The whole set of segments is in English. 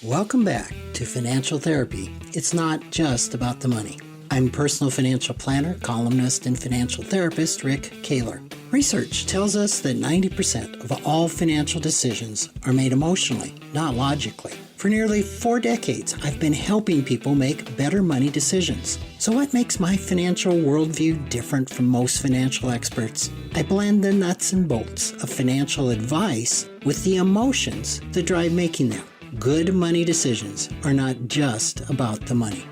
Welcome back to Financial Therapy. It's not just about the money. I'm personal financial planner, columnist, and financial therapist Rick Kahler. Research tells us that 90% of all financial decisions are made emotionally, not logically. For nearly 4 decades, I've been helping people make better money decisions. So what makes my financial worldview different from most financial experts? I blend the nuts and bolts of financial advice with the emotions that drive making them. Good money decisions are not just about the money.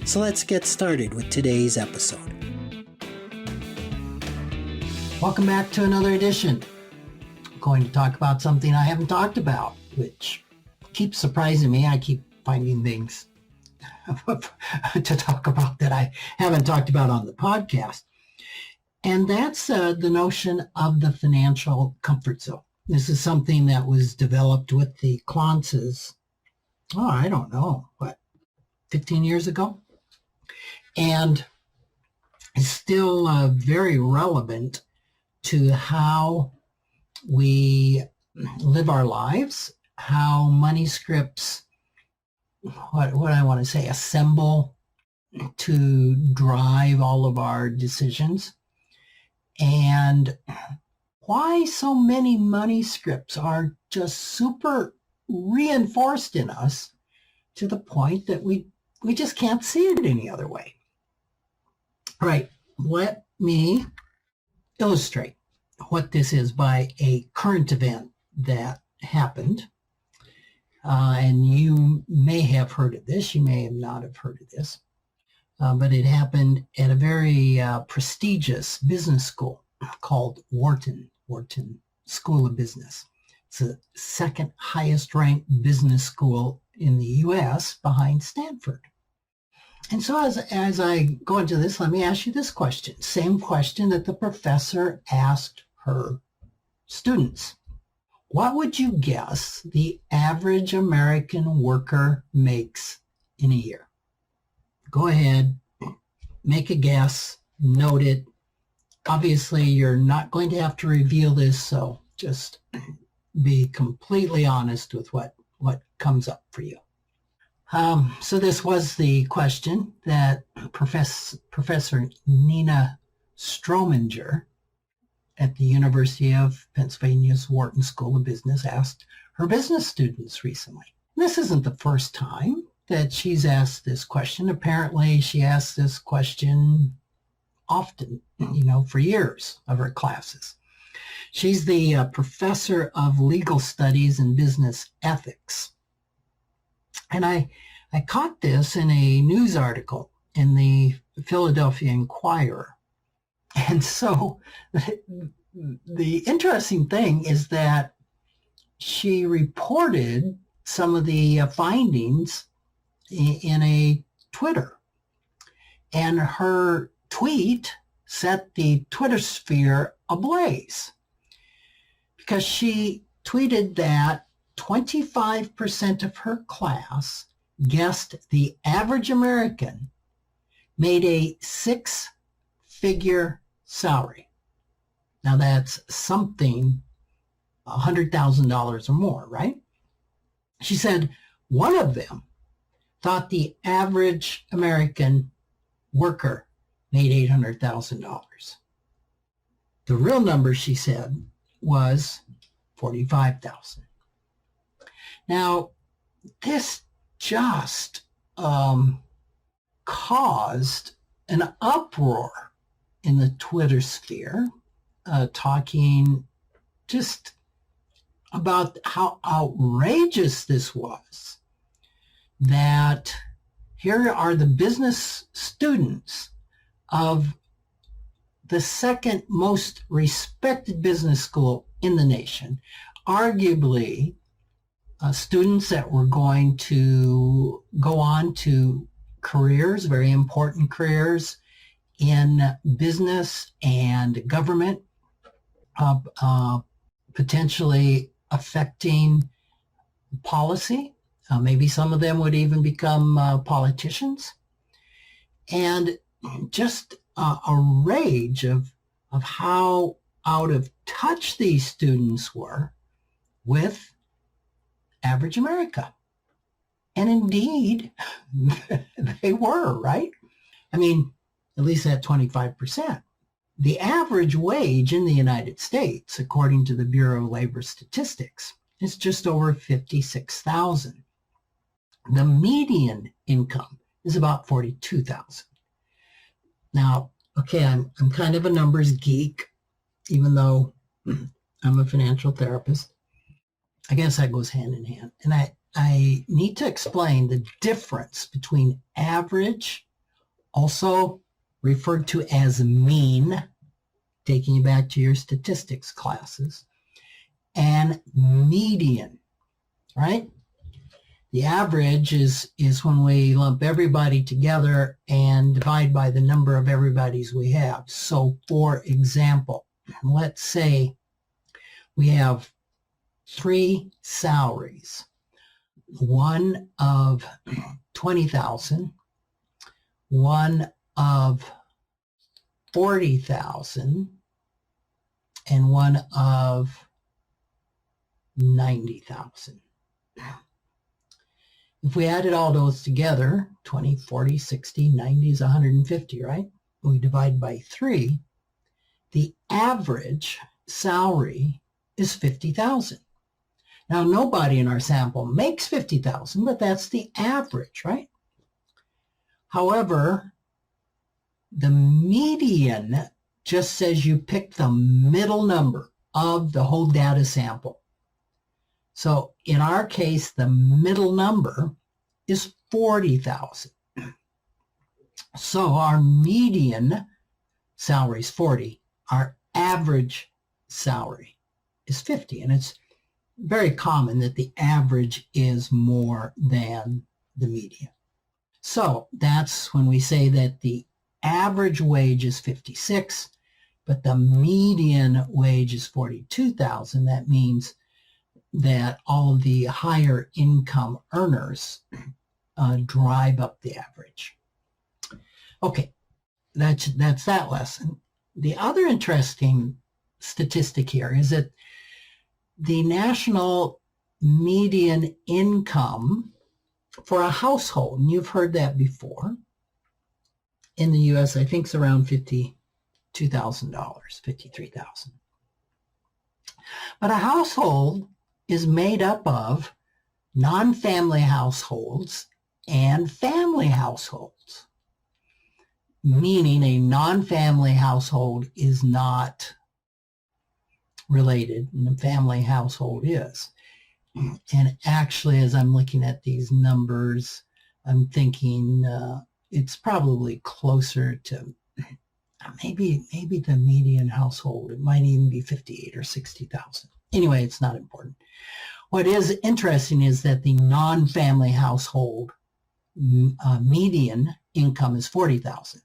So let's get started with today's episode. Welcome back to another edition. I'm going to talk about something I haven't talked about, which keeps surprising me. I keep finding things to talk about that I haven't talked about on the podcast. And that's the notion of the financial comfort zone. This is something that was developed with the Clances, 15 years ago? And is still very relevant to how we live our lives, how money scripts, assemble to drive all of our decisions, and why so many money scripts are just super reinforced in us to the point that we just can't see it any other way. All right, let me illustrate what this is by a current event that happened. And you may have heard of this, you may have not have heard of this, but it happened at a very prestigious business school called Wharton School of Business. It's the second highest ranked business school in the U.S. behind Stanford. And so as I go into this, let me ask you this question. Same question that the professor asked her students. What would you guess the average American worker makes in a year? Go ahead, make a guess, note it. Obviously, you're not going to have to reveal this, so just be completely honest with what comes up for you. So this was the question that Professor Nina Strominger at the University of Pennsylvania's Wharton School of Business asked her business students recently. This isn't the first time that she's asked this question. Apparently, she asks this question often, for years of her classes. She's the professor of legal studies and business ethics. And I caught this in a news article in the Philadelphia Inquirer. And so the interesting thing is that she reported some of the findings in a Twitter. And her tweet set the Twitter sphere ablaze because she tweeted that 25% of her class guessed the average American made a 6-figure salary. Now that's something $100,000 or more, right? She said one of them thought the average American worker made $800,000. The real number, she said, was $45,000. Now, this just caused an uproar in the Twitter sphere, talking just about how outrageous this was, that here are the business students of the second most respected business school in the nation, arguably students that were going to go on to careers, very important careers in business and government, potentially affecting policy. Maybe some of them would even become politicians. And just a rage of how out of touch these students were with average America. And indeed, they were, right? I mean, at least at 25%. The average wage in the United States, according to the Bureau of Labor Statistics, is just over $56,000. The median income is about $42,000. Now, okay, I'm kind of a numbers geek, even though I'm a financial therapist. I guess that goes hand in hand. And I need to explain the difference between average, also referred to as mean, taking you back to your statistics classes, and median, right? The average is when we lump everybody together and divide by the number of everybody's we have. So for example, let's say we have 3 salaries, one of 20,000, one of 40,000, and one of 90,000. If we added all those together, 20, 40, 60, 90 is 150, right? We divide by 3, the average salary is 50,000. Now, nobody in our sample makes 50,000, but that's the average, right? However, the median just says you pick the middle number of the whole data sample. So in our case, the middle number is 40,000. So our median salary is 40. Our average salary is 50. And it's very common that the average is more than the median. So that's when we say that the average wage is 56, but the median wage is 42,000. That means that all the higher income earners drive up the average. Okay, that's that lesson. The other interesting statistic here is that the national median income for a household, and you've heard that before, in the U.S., I think it's around $52,000, $53,000. But a household is made up of non-family households and family households, meaning a non-family household is not related and a family household is. And actually, as I'm looking at these numbers, I'm thinking it's probably closer to maybe the median household. It might even be 58 or 60,000. Anyway, it's not important. What is interesting is that the non-family household median income is 40,000,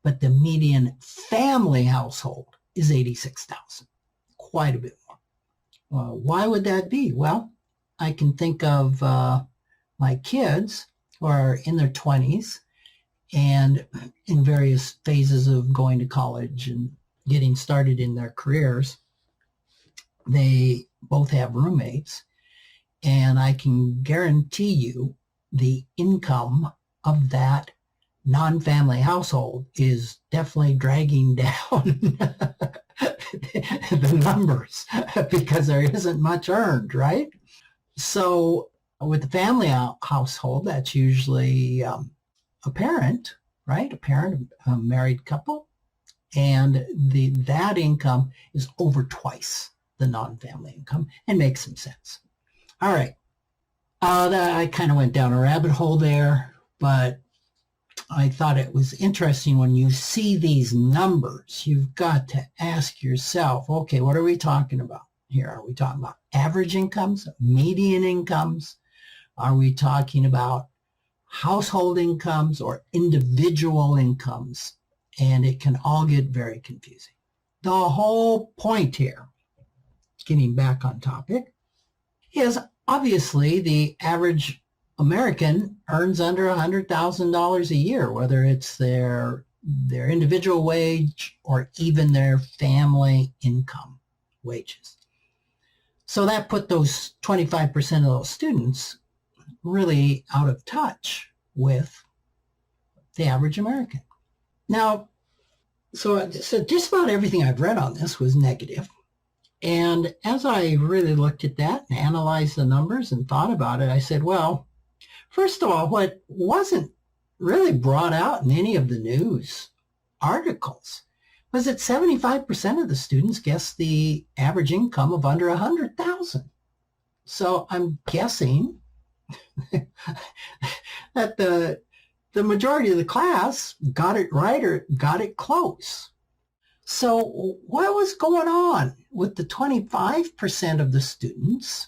but the median family household is 86,000, quite a bit more. Why would that be? Well, I can think of my kids who are in their 20s and in various phases of going to college and getting started in their careers. They both have roommates, and I can guarantee you the income of that non-family household is definitely dragging down the numbers because there isn't much earned, right? So with the family household, that's usually a parent, right? A parent, a married couple, and that income is over twice the non-family income, and makes some sense. All right. I kind of went down a rabbit hole there, but I thought it was interesting when you see these numbers, you've got to ask yourself, okay, what are we talking about here? Are we talking about average incomes, median incomes? Are we talking about household incomes or individual incomes? And it can all get very confusing. The whole point here, getting back on topic, is obviously the average American earns under $100,000 a year, whether it's their individual wage or even their family income wages. So that put those 25% of those students really out of touch with the average American. Now, so just about everything I've read on this was negative. And as I really looked at that and analyzed the numbers and thought about it, I said, well, first of all, what wasn't really brought out in any of the news articles was that 75% of the students guessed the average income of under 100,000. So I'm guessing that the majority of the class got it right or got it close. So what was going on with the 25% of the students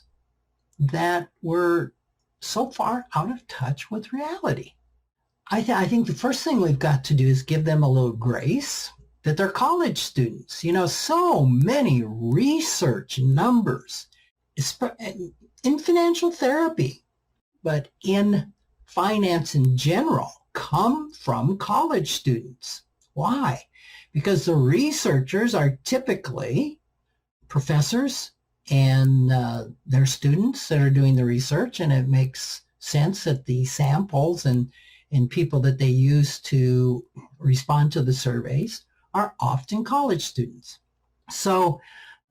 that were so far out of touch with reality? I think the first thing we've got to do is give them a little grace that they're college students. You know, so many research numbers in financial therapy, but in finance in general, come from college students. Why? Because the researchers are typically professors and their students that are doing the research, and it makes sense that the samples and people that they use to respond to the surveys are often college students. So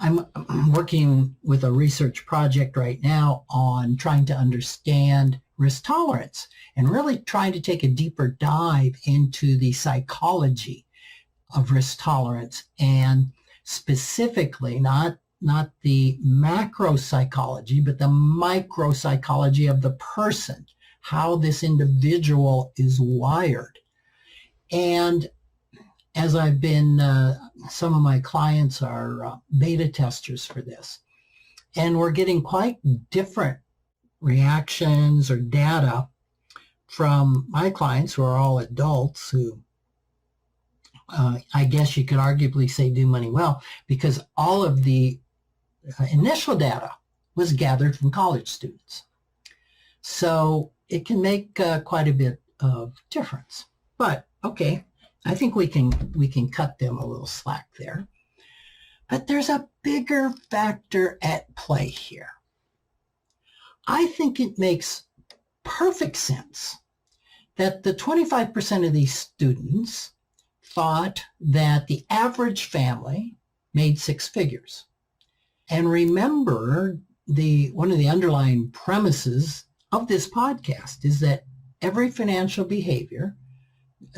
I'm working with a research project right now on trying to understand risk tolerance and really trying to take a deeper dive into the psychology of risk tolerance, and specifically not the macro psychology, but the micro psychology of the person, how this individual is wired. And as I've been, some of my clients are beta testers for this, and we're getting quite different reactions or data from my clients, who are all adults who I guess you could arguably say do money well, because all of the initial data was gathered from college students. So it can make quite a bit of difference. But okay, I think we can cut them a little slack there. But there's a bigger factor at play here. I think it makes perfect sense that the 25% of these students thought that the average family made six figures. And remember, one of the underlying premises of this podcast is that every financial behavior,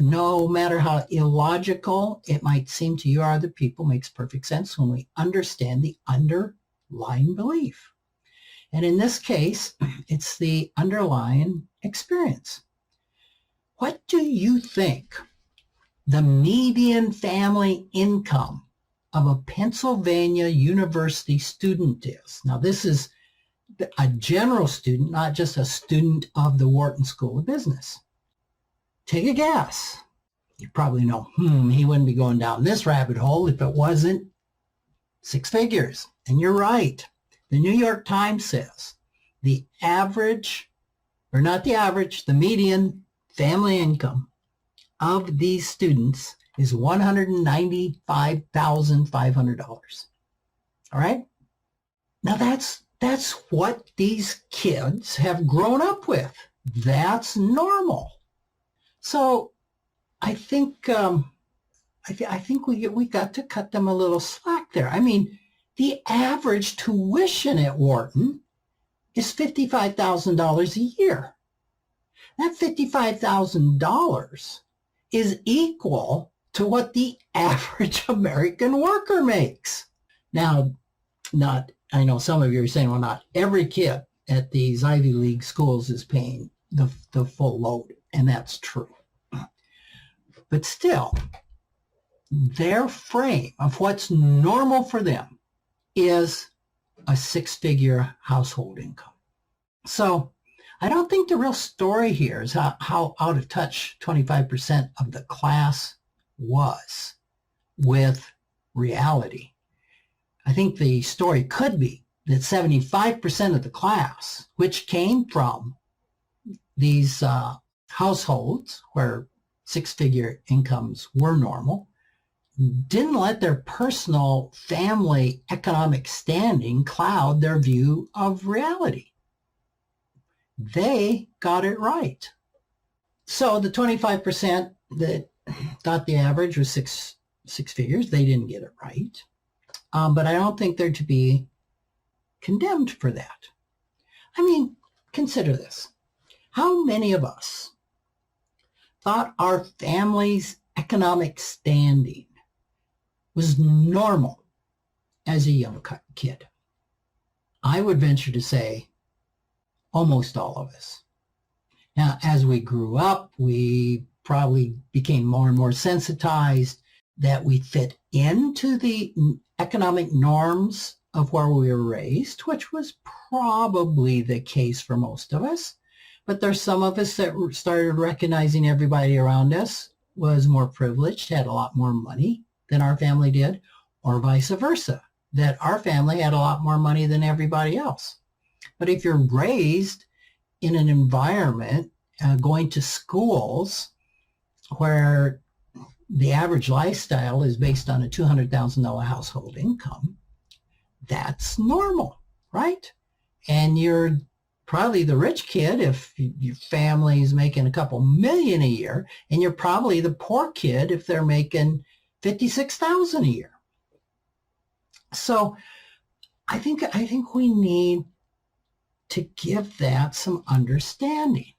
no matter how illogical it might seem to you or other people, makes perfect sense when we understand the underlying belief. And in this case, it's the underlying experience. What do you think the median family income of a Pennsylvania University student is? Now, this is a general student, not just a student of the Wharton School of Business. Take a guess. You probably know, he wouldn't be going down this rabbit hole if it wasn't six figures. And you're right. The New York Times says the average, or not the average, the median family income of these students is $195,500. All right? Now that's what these kids have grown up with. That's normal. So I think we got to cut them a little slack there. I mean, the average tuition at Wharton is $55,000 a year. That $55,000 is equal to what the average American worker makes. Now, I know some of you are saying, well, not every kid at these Ivy League schools is paying the full load, and that's true. But still, their frame of what's normal for them is a six-figure household income. So I don't think the real story here is how out of touch 25% of the class was with reality. I think the story could be that 75% of the class, which came from these households where six-figure incomes were normal, didn't let their personal family economic standing cloud their view of reality. they got it right. So the 25% that thought the average was six figures, they didn't get it right. But I don't think they're to be condemned for that. I mean, consider this. How many of us thought our family's economic standing was normal as a young kid? I would venture to say almost all of us. Now, as we grew up, we probably became more and more sensitized that we fit into the economic norms of where we were raised, which was probably the case for most of us. But there's some of us that started recognizing everybody around us was more privileged, had a lot more money than our family did, or vice versa, that our family had a lot more money than everybody else. But if you're raised in an environment, going to schools where the average lifestyle is based on a $200,000 household income, that's normal, right? And you're probably the rich kid if your family's making a couple million a year, and you're probably the poor kid if they're making $56,000 a year. So I think we need to give that some understanding.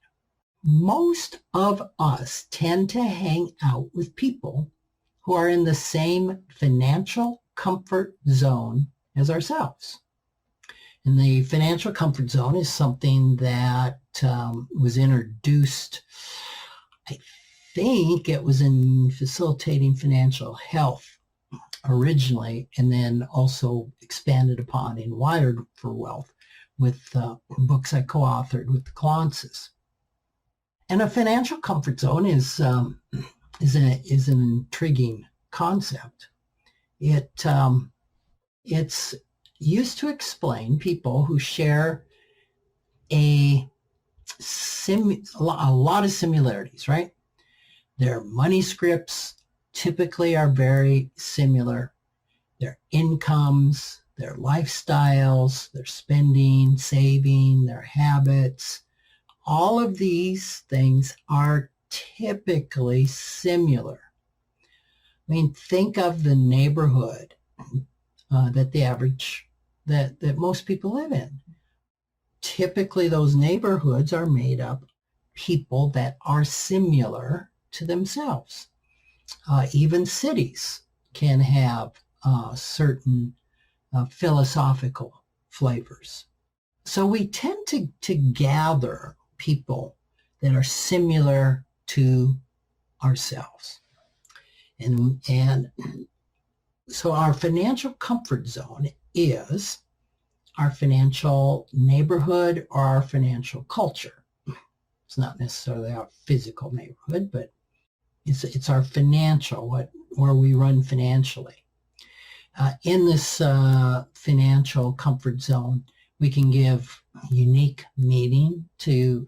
Most of us tend to hang out with people who are in the same financial comfort zone as ourselves. And the financial comfort zone is something that was introduced, I think it was in Facilitating Financial Health originally, and then also expanded upon in Wired for Wealth with books I co-authored with the Claunces. And a financial comfort zone is an intriguing concept. It's used to explain people who share a lot of similarities, right? Their money scripts typically are very similar. Their incomes, their lifestyles, their spending, saving, their habits, all of these things are typically similar. I mean, think of the neighborhood that most people live in. Typically, those neighborhoods are made up of people that are similar to themselves. Even cities can have certain philosophical flavors. So we tend to gather people that are similar to ourselves. And so our financial comfort zone is our financial neighborhood or our financial culture. It's not necessarily our physical neighborhood, but it's our financial, where we run financially. In this financial comfort zone, we can give unique meaning to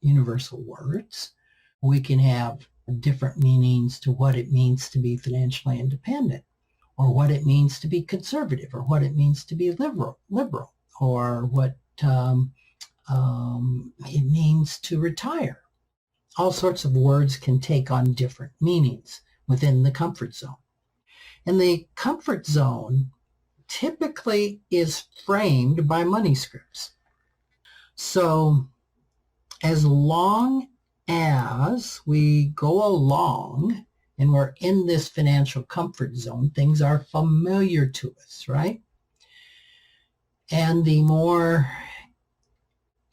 universal words. We can have different meanings to what it means to be financially independent, or what it means to be conservative, or what it means to be liberal, or what it means to retire. All sorts of words can take on different meanings within the comfort zone. And the comfort zone typically is framed by money scripts. So as long as we go along and we're in this financial comfort zone, things are familiar to us, right? And the more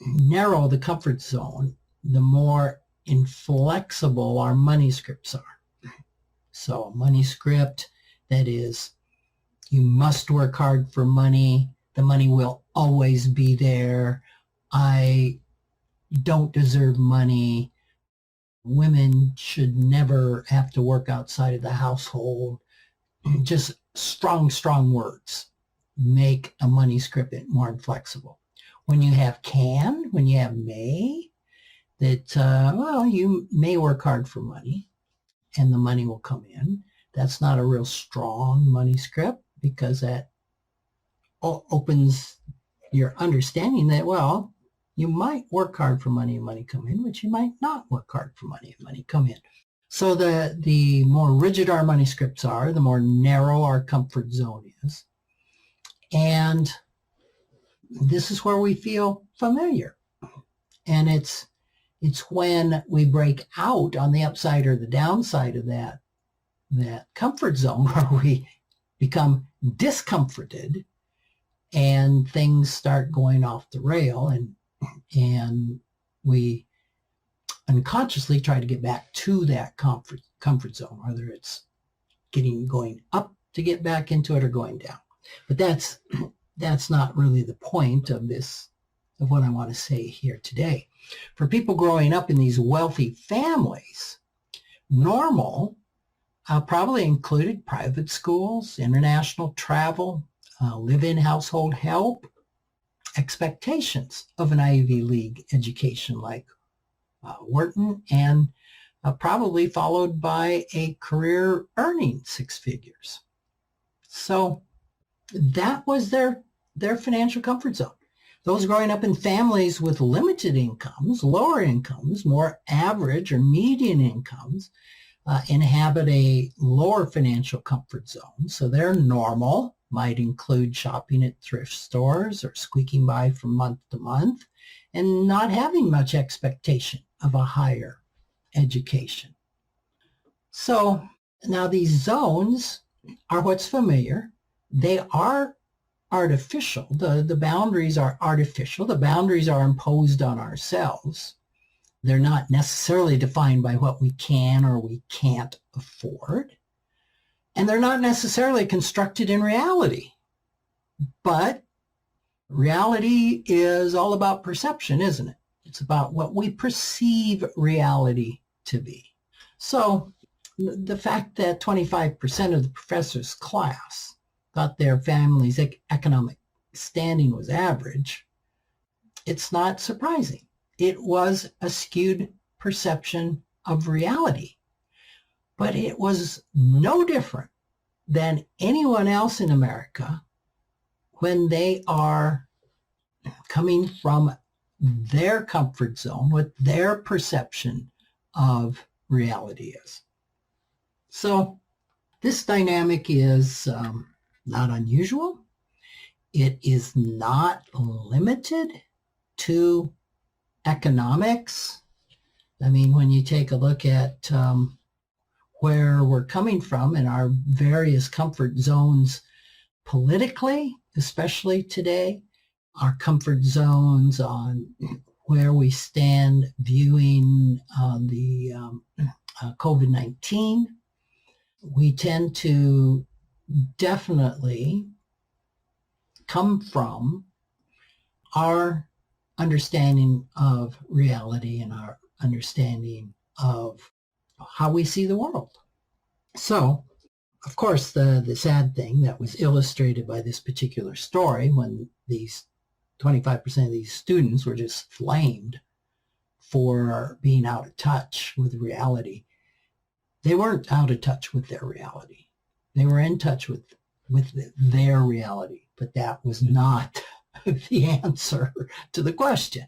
narrow the comfort zone, the more inflexible our money scripts are. So a money script that is, you must work hard for money. The money will always be there. I don't deserve money. Women should never have to work outside of the household. Just strong words make a money script more inflexible. When you have can, when you have may, that, well, you may work hard for money and the money will come in. That's not a real strong money script, because that opens your understanding that, well, You might work hard for money and money come in, but you might not work hard for money and money come in. So the more rigid our money scripts are, the more narrow our comfort zone is. And this is where we feel familiar. And it's when we break out on the upside or the downside of that comfort zone where we become discomforted and things start going off the rail, and we unconsciously try to get back to that comfort zone, whether it's going up to get back into it or going down. But that's not really the point of what I want to say here today. For people growing up in these wealthy families, normal probably included private schools, international travel, live-in household help, expectations of an Ivy League education like Wharton, and probably followed by a career earning six figures. So that was their financial comfort zone. Those growing up in families with limited incomes, lower incomes, more average or median incomes, inhabit a lower financial comfort zone. So their normal might include shopping at thrift stores or squeaking by from month to month and not having much expectation of a higher education. So now these zones are what's familiar. They are artificial. The boundaries are artificial. The boundaries are imposed on ourselves. They're not necessarily defined by what we can or we can't afford. And they're not necessarily constructed in reality. But reality is all about perception, isn't it? It's about what we perceive reality to be. So the fact that 25% of the professor's class thought their family's economic standing was average, it's not surprising. It was a skewed perception of reality. But it was no different than anyone else in America when they are coming from their comfort zone, what their perception of reality is. So this dynamic is not unusual. It is not limited to economics. I mean, when you take a look at where we're coming from in our various comfort zones politically, especially today, our comfort zones on where we stand viewing the COVID-19, we tend to definitely come from our understanding of reality and our understanding of how we see the world. So, of course, the sad thing that was illustrated by this particular story, when these 25% of these students were just flamed for being out of touch with reality. They weren't out of touch with their reality. They were in touch with their reality, but that was not the answer to the question.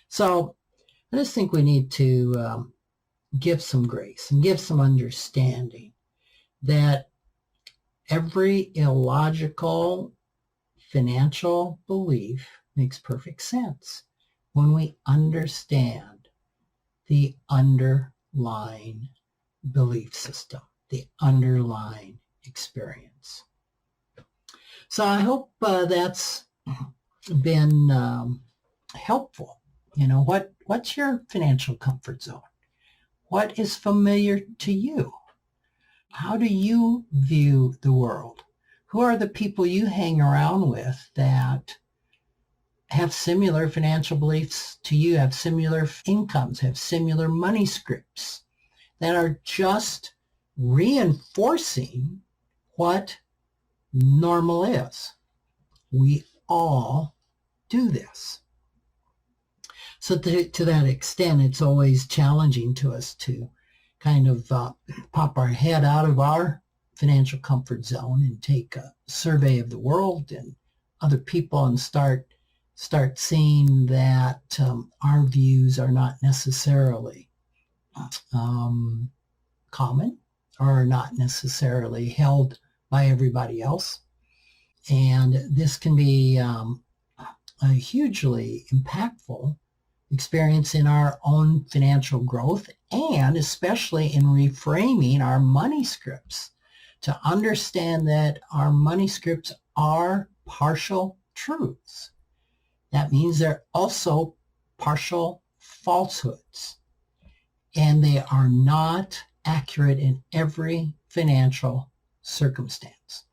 So I just think we need to give some grace and give some understanding that every illogical financial belief makes perfect sense when we understand the underlying belief system, the underlying experience. So I hope that's been helpful. You know, what's your financial comfort zone? What is familiar to you? How do you view the world? Who are the people you hang around with that have similar financial beliefs to you, have similar incomes, have similar money scripts that are just reinforcing what normal is? We all do this. So to that extent, it's always challenging to us to kind of pop our head out of our financial comfort zone and take a survey of the world and other people and start start seeing that our views are not necessarily common or not necessarily held by everybody else. And this can be a hugely impactful experience in our own financial growth, and especially in reframing our money scripts to understand that our money scripts are partial truths. That means they're also partial falsehoods, and they are not accurate in every financial circumstance.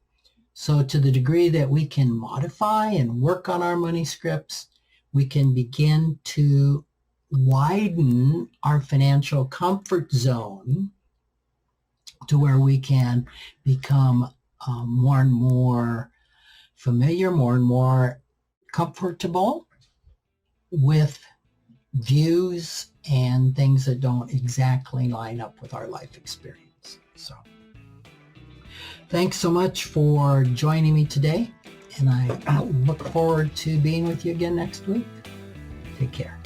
So to the degree that we can modify and work on our money scripts, we can begin to widen our financial comfort zone to where we can become more and more familiar, more and more comfortable with views and things that don't exactly line up with our life experience. So thanks so much for joining me today, and I look forward to being with you again next week. Take care.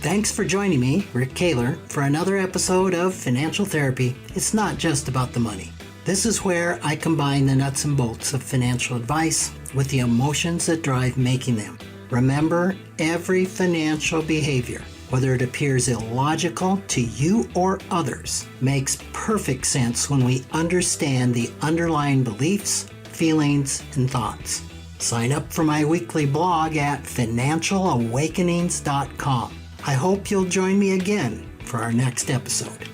Thanks for joining me, Rick Kahler, for another episode of Financial Therapy. It's not just about the money. This is where I combine the nuts and bolts of financial advice with the emotions that drive making them. Remember, every financial behavior, whether it appears illogical to you or others, makes perfect sense when we understand the underlying beliefs, feelings, and thoughts. Sign up for my weekly blog at financialawakenings.com. I hope you'll join me again for our next episode.